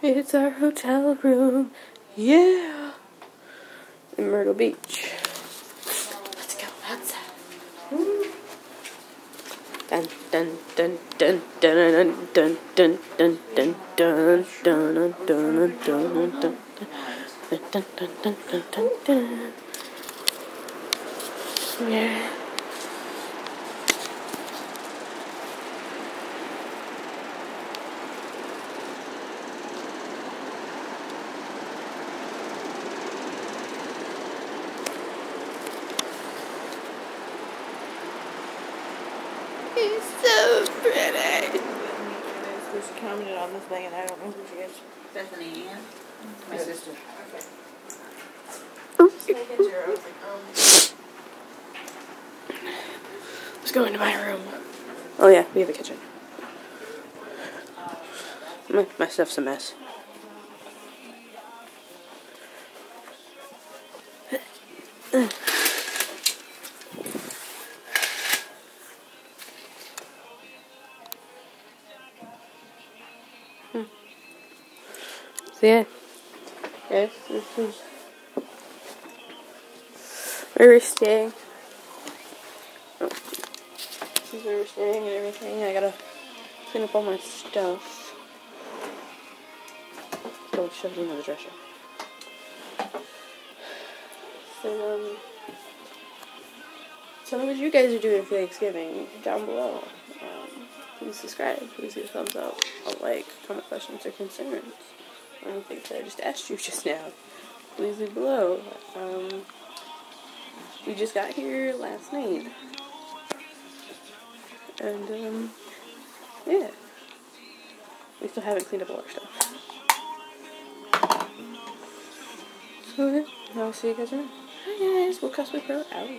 It's our hotel room. Yeah. In Myrtle Beach. Let's go outside. Dun dun dun dun dun dun dun dun dun dun dun dun dun dun dun dun. Yeah. He's so pretty. She commented on this thing and I don't know who she is. Bethany Ann, my sister. Okay. Oops. Let's go into my room. Oh yeah, we have a kitchen. My stuff's a mess. So yeah, yes, this is where we're staying. Oh. This is where we're staying and everything. I gotta clean up all my stuff. Go shove it into the dresser. So, tell me what you guys are doing for Thanksgiving down below. Please subscribe. Please give a thumbs up. A like, comment questions or concerns. Anything that I just asked you just now. Please leave below. We just got here last night. And, yeah. We still haven't cleaned up all our stuff. So, yeah. I'll see you guys around. Hi guys, Will Cosplay Pro out.